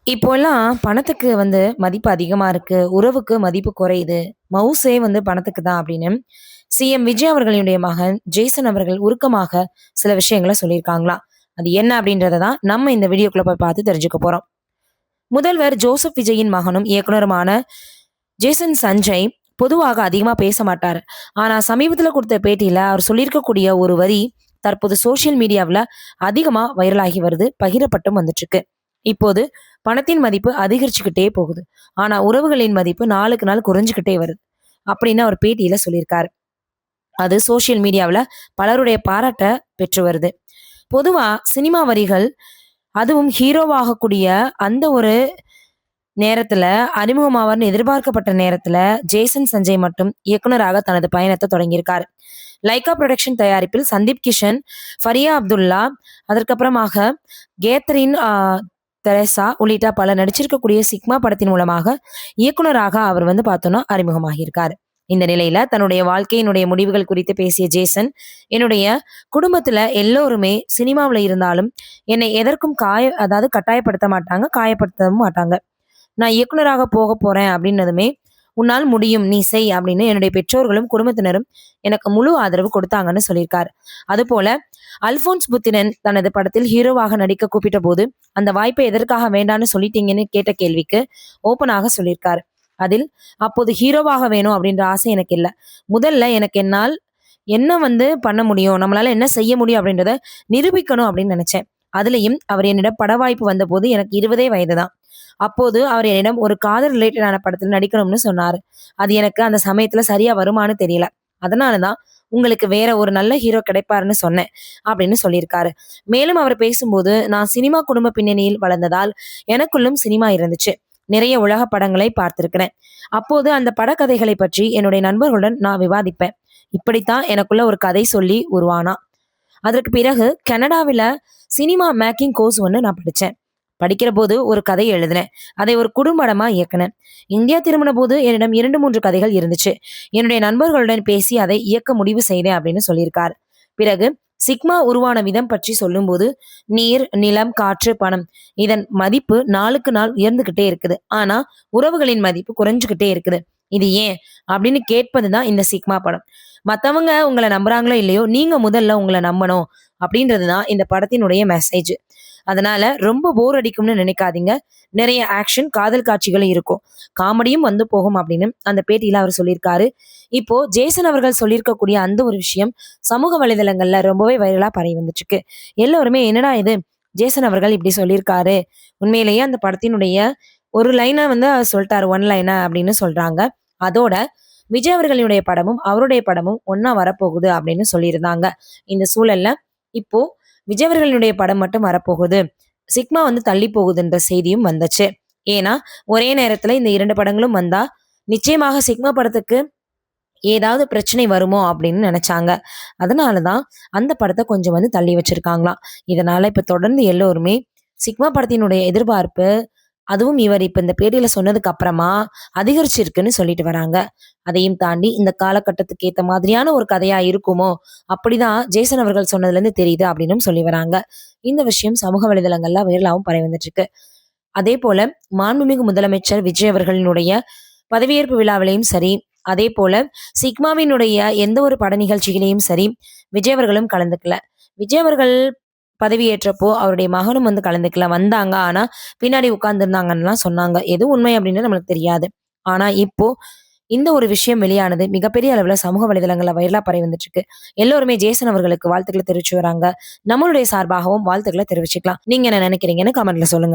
இப்போலாம் பணத்துக்கு மதிப்பு அதிகமா இருக்கு. உறவுக்கு மதிப்பு குறையுது. மவுசே பணத்துக்கு தான் அப்படின்னு சிஎம் விஜய் அவர்களுடைய மகன் ஜேசன் அவர்கள் உருக்கமாக சில விஷயங்கள சொல்லியிருக்காங்களாம். அது என்ன அப்படின்றத தான் நம்ம இந்த வீடியோக்குள்ள போய் பார்த்து தெரிஞ்சுக்க போறோம். முதல்வர் ஜோசப் விஜயின் மகனும் இயக்குனருமான ஜேசன் சஞ்சய் பொதுவாக அதிகமா பேச மாட்டாரு. ஆனா சமீபத்துல கொடுத்த பேட்டியில அவர் சொல்லியிருக்கக்கூடிய ஒரு வரி தற்போது சோசியல் மீடியாவுல அதிகமா வைரலாகி வருது, பகிரப்பட்டும் வந்துட்டு இருக்கு. இப்போது பணத்தின் மதிப்பு அதிகரிச்சுக்கிட்டே போகுது. ஆனா உறவுகளின் மதிப்பு நாளுக்கு நாள் குறைஞ்சுக்கிட்டே வருது அப்படின்னு அவர் பேட்டியில சொல்லியிருக்காரு. அது சோசியல் மீடியாவுல பலருடைய பாராட்ட பெற்று வருது. பொதுவா சினிமா வரிகள், அதுவும் ஹீரோவாகக்கூடிய அந்த ஒரு நேரத்துல அறிமுகமாவார்னு எதிர்பார்க்கப்பட்ட நேரத்துல ஜேசன் சஞ்சய் மட்டும் இயக்குனராக தனது பயணத்தை தொடங்கியிருக்காரு. லைகா புரொடக்ஷன் தயாரிப்பில் சந்தீப் கிஷன், ஃபரியா அப்துல்லா, அதற்கப்புறமாக கேத்தரின் தெரேசா உள்ளிட்ட பல நடிச்சிருக்கக்கூடிய சிக்மா படத்தின் மூலமாக இயக்குனராக அவர் பார்த்தோம்னா அறிமுகமாகியிருக்காரு. இந்த நிலையில தன்னுடைய வாழ்க்கையினுடைய முடிவுகள் குறித்து பேசிய ஜேசன், என்னுடைய குடும்பத்துல எல்லோருமே சினிமாவுல இருந்தாலும் என்னை எதற்கும் அதாவது கட்டாயப்படுத்த மாட்டாங்க, காயப்படுத்தவும் மாட்டாங்க. நான் இயக்குனராக போக போறேன் அப்படின்னதுமே, உன்னால் முடியும், நீ செய் அப்படின்னு என்னுடைய பெற்றோர்களும் குடும்பத்தினரும் எனக்கு முழு ஆதரவு கொடுத்தாங்கன்னு சொல்லியிருக்காரு. அதுபோல அல்போன்ஸ் புத்திரன் தனது படத்தில் ஹீரோவாக நடிக்க கூப்பிட்ட போது அந்த வாய்ப்பை எதற்காக வேண்டான்னு சொல்லிட்டீங்கன்னு கேட்ட கேள்விக்கு ஓப்பனாக சொல்லியிருக்காரு. அதில் அப்போது ஹீரோவாக வேணும் அப்படின்ற ஆசை எனக்கு இல்லை. முதல்ல எனக்கு என்னால் என்ன பண்ண முடியும், நம்மளால என்ன செய்ய முடியும் அப்படின்றத நிரூபிக்கணும் அப்படின்னு நினைச்சேன். அதுலயும் அவர் என்னிடம் பட வாய்ப்பு வந்த போது எனக்கு 20 வயது தான். அப்போது அவர் என்னிடம் ஒரு காதல் ரிலேட்டடான படத்தில் நடிக்கணும்னு சொன்னாரு. அது எனக்கு அந்த சமயத்துல சரியா வருமானு தெரியல. அதனாலதான் உங்களுக்கு வேற ஒரு நல்ல ஹீரோ கிடைப்பாருன்னு சொன்னேன் அப்படின்னு சொல்லியிருக்காரு. மேலும் அவர் பேசும்போது, நான் சினிமா குடும்ப பின்னணியில் வளர்ந்ததால் எனக்குள்ளும் சினிமா இருந்துச்சு. நிறைய உலக படங்களை பார்த்திருக்கிறேன். அப்போது அந்த படக்கதைகளை பற்றி என்னுடைய நண்பர்களுடன் நான் விவாதிப்பேன். இப்படித்தான் எனக்குள்ள ஒரு கதை சொல்லி உருவானா. அதற்கு பிறகு கனடாவில சினிமா மேக்கிங் கோர்ஸ் ஒன்று நான் படித்தேன். படிக்கிற போது ஒரு கதை எழுதினேன். அதை ஒரு குறும்படமா இயக்குனேன். இந்தியா திரும்பின போது என்னிடம் 2-3 கதைகள் இருந்துச்சு. என்னுடைய நண்பர்களுடன் பேசி அதை இயக்க முடிவு செய்தேன் அப்படின்னு சொல்லியிருக்காரு. பிறகு சிக்மா உருவான விதம் பற்றி சொல்லும்போது, நீர், நிலம், காற்று, பணம் இதன் மதிப்பு நாளுக்கு நாள் உயர்ந்துகிட்டே இருக்குது. ஆனா உறவுகளின் மதிப்பு குறைஞ்சுகிட்டே இருக்குது. இது ஏன் அப்படின்னு கேட்பதுதான் இந்த சிக்மா படம். மத்தவங்க உங்களை நம்புறாங்களோ இல்லையோ, நீங்க முதல்ல உங்களை நம்பணும் அப்படின்றதுதான் இந்த படத்தினுடைய மெசேஜ். அதனால ரொம்ப போர் அடிக்கும்னு நினைக்காதீங்க. நிறைய ஆக்ஷன், காதல் காட்சிகளும் இருக்கும். காமெடியும் போகும் அப்படின்னு அந்த பேட்டியில அவர் சொல்லியிருக்காரு. இப்போ ஜேசன் அவர்கள் சொல்லியிருக்கக்கூடிய அந்த ஒரு விஷயம் சமூக வலைதளங்கள்ல ரொம்பவே வைரலா பரவி வந்துட்டு இருக்கு. எல்லோருமே என்னடா இது, ஜேசன் அவர்கள் இப்படி சொல்லியிருக்காரு, உண்மையிலேயே அந்த படத்தினுடைய ஒரு லைனா அவர் சொல்லிட்டாரு, ஒன் லைனா அப்படின்னு சொல்றாங்க. அதோட விஜய் அவர்களுடைய படமும் அவருடைய படமும் ஒன்னா வரப்போகுது அப்படின்னு சொல்லியிருந்தாங்க. இந்த சூழல்ல இப்போ விஜய் அவர்களுடைய படம் மட்டும் வரப்போகுது, சிக்மா தள்ளி போகுதுன்ற செய்தியும் வந்துச்சு. ஏன்னா ஒரே நேரத்துல இந்த 2 படங்களும் வந்தா நிச்சயமாக சிக்மா படத்துக்கு ஏதாவது பிரச்சனை வருமோ அப்படின்னு நினைச்சாங்க. அதனாலதான் அந்த படத்தை கொஞ்சம் தள்ளி வச்சிருக்காங்களாம். இதனால இப்ப தொடர்ந்து எல்லோருமே சிக்மா படத்தினுடைய எதிர்பார்ப்பு, அதுவும் இவர் இப்ப இந்த பேட்டியில சொன்னதுக்கு அப்புறமா அதிகரிச்சிருக்குன்னு சொல்லிட்டு வராங்க. அதையும் தாண்டி இந்த காலகட்டத்துக்கு ஏத்த மாதிரியான ஒரு கதையா இருக்குமோ, அப்படிதான் ஜேசன் அவர்கள் சொன்னதுல இருந்து தெரியுது அப்படின்னு சொல்லி வராங்க. இந்த விஷயம் சமூக வலைதளங்கள்ல வைரலாவும் பரவி வந்துட்டு இருக்கு. அதே போல மாண்புமிகு முதலமைச்சர் விஜய் அவர்களினுடைய பதவியேற்பு விழாவிலையும் சரி, அதே போல சிக்மாவினுடைய எந்த ஒரு பட நிகழ்ச்சிகளையும் சரி விஜய் அவர்களும் கலந்துக்கல. விஜய் அவர்கள் பதவியேற்றப்போ அவருடைய மகனும் கலந்துக்கல, வந்தாங்க. ஆனா பின்னாடி உட்கார்ந்துருந்தாங்கன்னா சொன்னாங்க. எது உண்மை அப்படின்னு நம்மளுக்கு தெரியாது. ஆனா இப்போ இந்த ஒரு விஷயம் வெளியானது மிகப்பெரிய அளவுல சமூக வலைதளங்கள்ல வைரலா பரவி வந்துட்டு இருக்கு. எல்லோருமே ஜேசன் அவர்களுக்கு வாழ்த்துக்களை தெரிவிச்சு வராங்க. நம்மளுடைய சார்பாகவும் வாழ்த்துக்களை தெரிவிச்சுக்கலாம். நீங்க என்ன நினைக்கிறீங்கன்னு கமெண்ட்ல சொல்லுங்க.